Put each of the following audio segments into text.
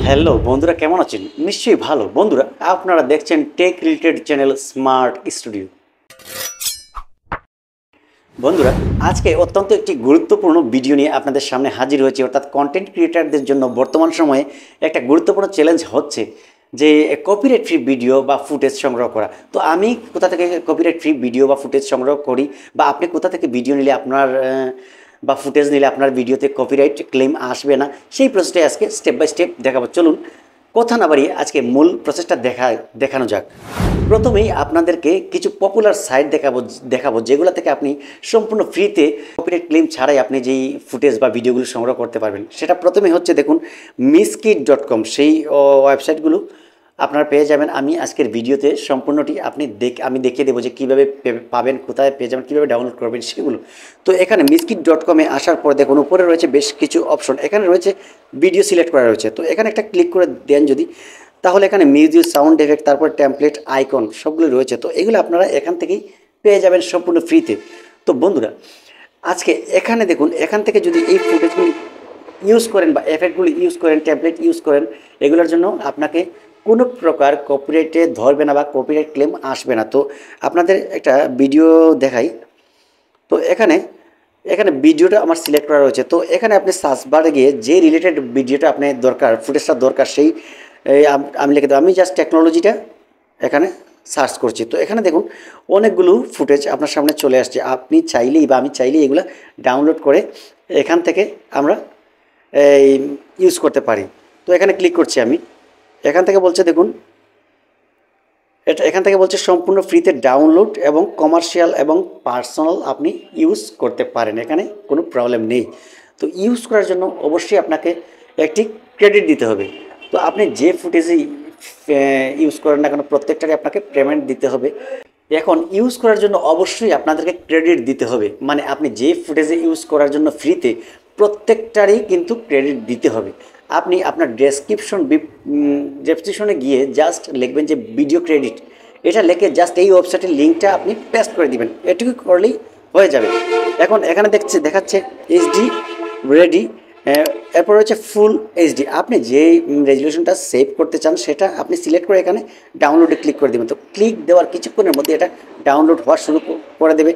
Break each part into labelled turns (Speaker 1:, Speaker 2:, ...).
Speaker 1: Hello বন্ধুরা, কেমন আছেন? নিশ্চয়ই ভালো। বন্ধুরা, আপনারা দেখছেন tech related channel smart studio. বন্ধুরা, আজকে অত্যন্ত একটি গুরুত্বপূর্ণ ভিডিও নিয়ে আপনাদের সামনে হাজির হয়েছে। অর্থাৎ কন্টেন্ট ক্রিয়েটারদের জন্য বর্তমান সময়ে একটা গুরুত্বপূর্ণ চ্যালেঞ্জ হচ্ছে যে কপিরাইট ফ্রি ভিডিও বা ফুটেজ সংগ্রহ করা। তো আমি কোথা থেকে কপিরাইট ফ্রি ভিডিও বা ফুটেজ সংগ্রহ করি, বা আপনি কোথা থেকে ভিডিও নিলে আপনার বা ফুটেজ নিলে আপনার ভিডিওতে কপিরাইট ক্লেম আসবে না, সেই প্রসেসটাই আজকে স্টেপ বাই স্টেপ দেখাবো। চলুন কথা না বাড়িয়ে আজকে মূল প্রসেসটা দেখানো যাক। প্রথমেই আপনাদেরকে কিছু পপুলার সাইট দেখাবো যেগুলো থেকে আপনি সম্পূর্ণ ফ্রিতে কপিরাইট ক্লেম ছাড়াই আপনি যেই ফুটেজ বা ভিডিওগুলো সংগ্রহ করতে পারবেন। সেটা প্রথমে হচ্ছে দেখুন miskit.com, সেই ওয়েবসাইটগুলো আপনারা পেয়ে যাবেন। আমি আজকের ভিডিওতে সম্পূর্ণটি আমি দেখিয়ে দেবো যে কীভাবে পাবেন, কোথায় পেয়ে যাবেন, কীভাবে ডাউনলোড করবেন সেগুলো। তো এখানে miskit.com-এ আসার পর দেখুন উপরে রয়েছে বেশ কিছু অপশন। এখানে রয়েছে ভিডিও সিলেক্ট করা রয়েছে, তো এখানে একটা ক্লিক করে দেন যদি, তাহলে এখানে মিউজিক, সাউন্ড এফেক্ট, তারপর টেমপ্লেট, আইকন সবগুলো রয়েছে। তো এগুলো আপনারা এখান থেকেই পেয়ে যাবেন সম্পূর্ণ ফ্রিতে। তো বন্ধুরা, আজকে এখানে দেখুন, এখান থেকে যদি এই ফুটেজগুলি ইউজ করেন বা এফেক্টগুলি ইউজ করেন, টেমপ্লেট ইউজ করেন, এগুলোর জন্য আপনাকে কোনো প্রকার কপিরাইটে ধরবে না বা কপিরাইট ক্লেম আসবে না। তো আপনাদের একটা ভিডিও দেখাই। তো এখানে ভিডিওটা আমার সিলেক্ট করা রয়েছে। তো এখানে আপনি সার্চ বারে গিয়ে যে রিলেটেড ভিডিওটা আপনার দরকার, ফুটেজটা দরকার, সেই আমি লিখে দেবো। আমি জাস্ট টেকনোলজিটা এখানে সার্চ করছি। তো এখানে দেখুন অনেকগুলো ফুটেজ আপনার সামনে চলে আসছে। আপনি চাইলেই বা আমি চাইলেই এগুলো ডাউনলোড করে এখান থেকে আমরা ইউজ করতে পারি। তো এখানে ক্লিক করছি আমি। এখান থেকে বলছে দেখুন, এখান থেকে বলছে সম্পূর্ণ ফ্রিতে ডাউনলোড এবং কমার্শিয়াল এবং পার্সোনাল আপনি ইউজ করতে পারেন, এখানে কোনো প্রবলেম নেই। তো ইউজ করার জন্য অবশ্যই আপনাকে একটি ক্রেডিট দিতে হবে। তো আপনি যে ফুটেজই ইউজ করেন না কেন, প্রত্যেকটারই আপনাকে পেমেন্ট দিতে হবে। এখন ইউজ করার জন্য অবশ্যই আপনাদেরকে ক্রেডিট দিতে হবে, মানে আপনি যে ফুটেজে ইউজ করার জন্য ফ্রিতে, প্রত্যেকটারই কিন্তু ক্রেডিট দিতে হবে। আপনি আপনার ডেসক্রিপশনে গিয়ে জাস্ট লিখবেন যে ভিডিও ক্রেডিট, এটা লিখে জাস্ট এই ওয়েবসাইটের লিঙ্কটা আপনি পেস্ট করে দিবেন। এটুকু করলেই হয়ে যাবে। এখন এখানে দেখাচ্ছে এইচডি রেডি, এরপর হচ্ছে ফুল এইচডি। আপনি যে রেজলিউশনটা সেভ করতে চান সেটা আপনি সিলেক্ট করে এখানে ডাউনলোডে ক্লিক করে দেবেন। তো ক্লিক দেওয়ার কিছুক্ষণের মধ্যে এটা ডাউনলোড হওয়া শুরু করে দেবে।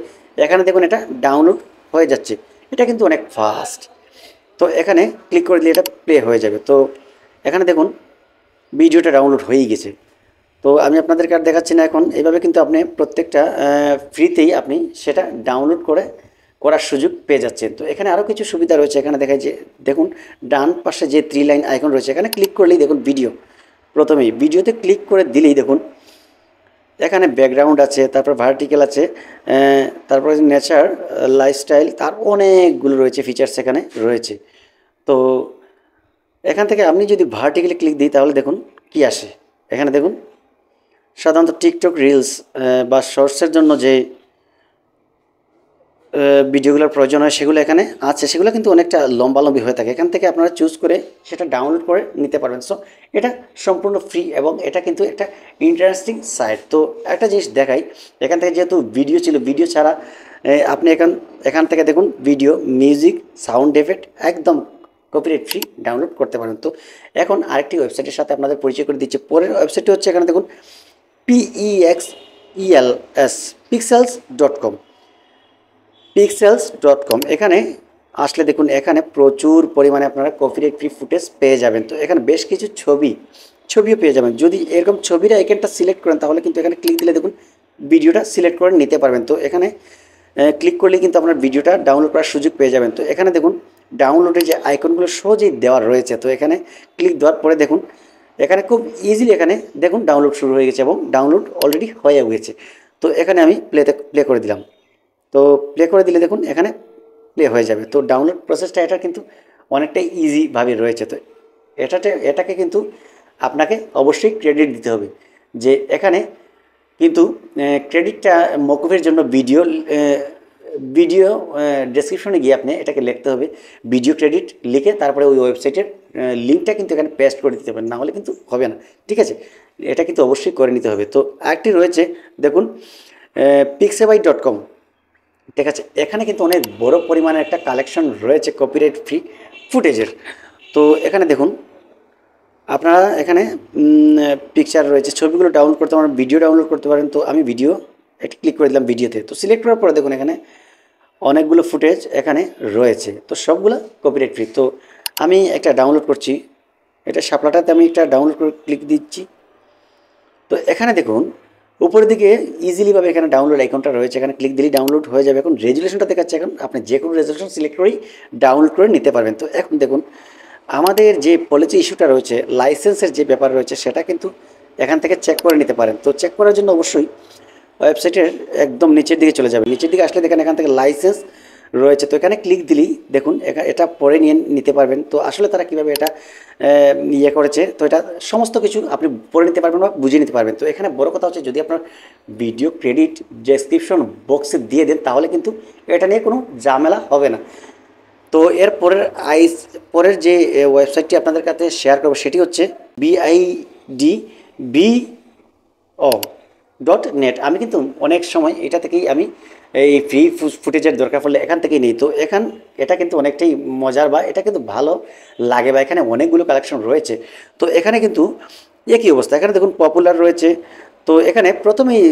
Speaker 1: এখানে দেখুন এটা ডাউনলোড হয়ে যাচ্ছে। এটা কিন্তু অনেক ফাস্ট। তো এখানে ক্লিক করে দিলে এটা প্লে হয়ে যাবে। তো এখানে দেখুন ভিডিওটা ডাউনলোড হয়েই গেছে। তো আমি আপনাদেরকে আর দেখাচ্ছি না এখন। এইভাবে কিন্তু আপনি প্রত্যেকটা ফ্রিতেই আপনি সেটা ডাউনলোড করার সুযোগ পেয়ে যাচ্ছেন। তো এখানে আরও কিছু সুবিধা রয়েছে। এখানে দেখায় যে দেখুন ডান পাশে যে 3 লাইন আইকন রয়েছে, এখানে ক্লিক করলেই দেখুন ভিডিও, প্রথমেই ভিডিওতে ক্লিক করে দিলেই দেখুন এখানে ব্যাকগ্রাউন্ড আছে, তারপর ভার্টিক্যাল আছে, তারপরে নেচার, লাইফস্টাইল, তার অনেকগুলো রয়েছে ফিচার্স এখানে রয়েছে। তো এখান থেকে আপনি যদি ভার্টিক্যালি ক্লিক দিই তাহলে দেখুন কি আসে। এখানে দেখুন সাধারণত টিকটক রিলস বা শর্টসের জন্য যে ভিডিওগুলোর প্রয়োজন হয় সেগুলো এখানে আছে। সেগুলো কিন্তু অনেকটা লম্বালম্বি হয়ে থাকে। এখান থেকে আপনারা চুজ করে সেটা ডাউনলোড করে নিতে পারবেন। সো এটা সম্পূর্ণ ফ্রি এবং এটা কিন্তু একটা ইন্টারেস্টিং সাইট। তো একটা জিনিস দেখাই, এখান থেকে যেহেতু ভিডিও ছিল, ভিডিও ছাড়া আপনি এখান থেকে দেখুন ভিডিও, মিউজিক, সাউন্ড এফেক্ট একদম কপিরাইট ফ্রি ডাউনলোড করতে পারেন। তো এখন আরেকটি ওয়েবসাইটের সাথে আপনাদের পরিচয় করে দিচ্ছে। পরের ওয়েবসাইটটি হচ্ছে এখানে দেখুন pixels.com। এখানে আসলে দেখুন এখানে প্রচুর পরিমাণে আপনারা কপিরাইট ফ্রি ফুটেজ পেয়ে যাবেন। তো এখানে বেশ কিছু ছবিও পেয়ে যাবেন। যদি এরকম ছবির আইকনটা সিলেক্ট করেন তাহলে কিন্তু এখানে ক্লিক দিলে দেখুন ভিডিওটা সিলেক্ট করে নিতে পারবেন। তো এখানে ক্লিক করলে কিন্তু আপনার ভিডিওটা ডাউনলোড করার সুযোগ পেয়ে যাবেন। তো এখানে দেখুন ডাউনলোডের যে আইকনগুলো সহজেই দেওয়া রয়েছে। তো এখানে ক্লিক দেওয়ার পরে দেখুন এখানে খুব ইজিলি এখানে দেখুন ডাউনলোড শুরু হয়ে গেছে এবং ডাউনলোড অলরেডি হয়ে গেছে। তো এখানে আমি প্লে করে দিলাম। তো প্লে করে দিলে দেখুন এখানে প্লে হয়ে যাবে। তো ডাউনলোড প্রসেসটা এটা কিন্তু অনেকটাই ইজিভাবে রয়েছে। তো এটাকে কিন্তু আপনাকে অবশ্যই ক্রেডিট দিতে হবে। যে এখানে কিন্তু ক্রেডিটটা মকুফের জন্য ভিডিও ডেসক্রিপশনে গিয়ে আপনি এটাকে লিখতে হবে ভিডিও ক্রেডিট লিখে, তারপরে ওই ওয়েবসাইটের লিঙ্কটা কিন্তু এখানে পেস্ট করে দিতে পারেন, না হলে কিন্তু হবে না। ঠিক আছে, এটা কিন্তু অবশ্যই করে নিতে হবে। তো আরেকটি রয়েছে দেখুন pixabay.com। ঠিক আছে, এখানে কিন্তু অনেক বড় পরিমাণে একটা কালেকশন রয়েছে কপিরাইট ফ্রি ফুটেজের। তো এখানে দেখুন আপনারা এখানে পিকচার রয়েছে, ছবিগুলো ডাউনলোড করতে পারেন, ভিডিও ডাউনলোড করতে পারেন। তো আমি ভিডিও একটা ক্লিক করে দিলাম ভিডিওতে। তো সিলেক্ট করার পরে দেখুন এখানে অনেকগুলো ফুটেজ এখানে রয়েছে, তো সবগুলো কপিরাইট ফ্রি। তো আমি একটা ডাউনলোড করছি, এটা শাপলাটাতে আমি একটা ডাউনলোড করে ক্লিক দিচ্ছি। তো এখানে দেখুন উপরের দিকে ইজিলিভাবে এখানে ডাউনলোড আইকনটা রয়েছে, এখানে ক্লিক দিলেই ডাউনলোড হয়ে যাবে। এখন রেজুলেশনটা দেখাচ্ছে, এখন আপনি যে কোনো রেজুলেশন সিলেক্ট করেই ডাউনলোড করে নিতে পারবেন। তো এখন দেখুন আমাদের যে পলিসি ইস্যুটা রয়েছে, লাইসেন্সের যে ব্যাপার রয়েছে, সেটা কিন্তু এখান থেকে চেক করে নিতে পারেন। তো চেক করার জন্য অবশ্যই ওয়েবসাইটের একদম নিচের দিকে চলে যাবে। নিচের দিকে আসলে দেখেন এখান থেকে লাইসেন্স রয়েছে, তো এখানে ক্লিক দিলেই দেখুন এটা পরে নিতে পারবেন। তো আসলে তারা কীভাবে এটা ইয়ে করেছে, তো এটা সমস্ত কিছু আপনি পড়ে নিতে পারবেন বা বুঝে নিতে পারবেন। তো এখানে বড় কথা হচ্ছে, যদি আপনার ভিডিও ক্রেডিট ডেসক্রিপশন বক্সে দিয়ে দেন, তাহলে কিন্তু এটা নিয়ে কোনো ঝামেলা হবে না। তো এর পরের যে ওয়েবসাইটটি আপনাদের কাছে শেয়ার করবো, সেটি হচ্ছে BIDBO.net। আমি কিন্তু অনেক সময় এটা থেকেই আমি এই ফ্রি ফুটেজের দরকার পড়লে এখান থেকেই নিই। তো এটা কিন্তু অনেকটাই মজার, বা এটা কিন্তু ভালো লাগে, বা এখানে অনেকগুলো কালেকশন রয়েছে। তো এখানে কিন্তু একই অবস্থা, এখানে দেখুন পপুলার রয়েছে। তো এখানে প্রথমেই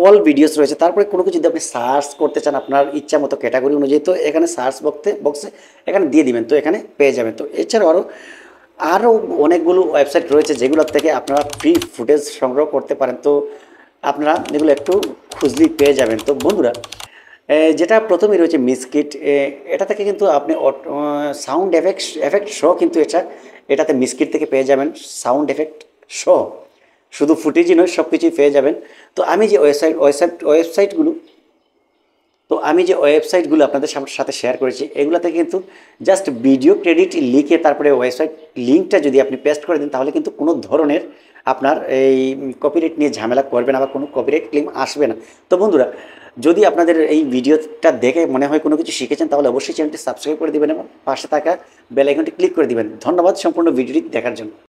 Speaker 1: অল ভিডিওস রয়েছে, তারপরে কোনো কিছু যদি আপনি সার্চ করতে চান আপনার ইচ্ছা মতো ক্যাটাগরি অনুযায়ী, তো এখানে সার্চ বক্সে এখানে দিয়ে দিবেন, তো এখানে পেয়ে যাবেন। তো এছাড়াও আরও অনেকগুলো ওয়েবসাইট রয়েছে যেগুলোর থেকে আপনারা ফ্রি ফুটেজ সংগ্রহ করতে পারেন। তো আপনারা এগুলো একটু খুঁজলেই পেয়ে যাবেন। তো বন্ধুরা, যেটা প্রথমেই রয়েছে মিসকিট, এটা থেকে কিন্তু আপনি সাউন্ড এফেক্ট শো, কিন্তু এটাতে মিসকিট থেকে পেয়ে যাবেন সাউন্ড এফেক্ট শো। শুধু ফুটেজই নয়, সব কিছুই পেয়ে যাবেন। তো আমি যে ওয়েবসাইটগুলো আপনাদের সাথে শেয়ার করেছি, এগুলোতে কিন্তু জাস্ট ভিডিও ক্রেডিট লিখে তারপরে ওয়েবসাইট লিঙ্কটা যদি আপনি পেস্ট করে দেন, তাহলে কিন্তু কোনো ধরনের আপনার এই কপিরাইট নিয়ে ঝামেলা করবে না, বা কোনো কপিরাইট ক্লেম আসবে না। তো বন্ধুরা, যদি আপনাদের এই ভিডিওটা দেখে মনে হয় কোনো কিছু শিখেছেন, তাহলে অবশ্যই চ্যানেলটি সাবস্ক্রাইব করে দেবেন এবং পাশে থাকা বেল আইকনটি ক্লিক করে দেবেন। ধন্যবাদ সম্পূর্ণ ভিডিওটি দেখার জন্য।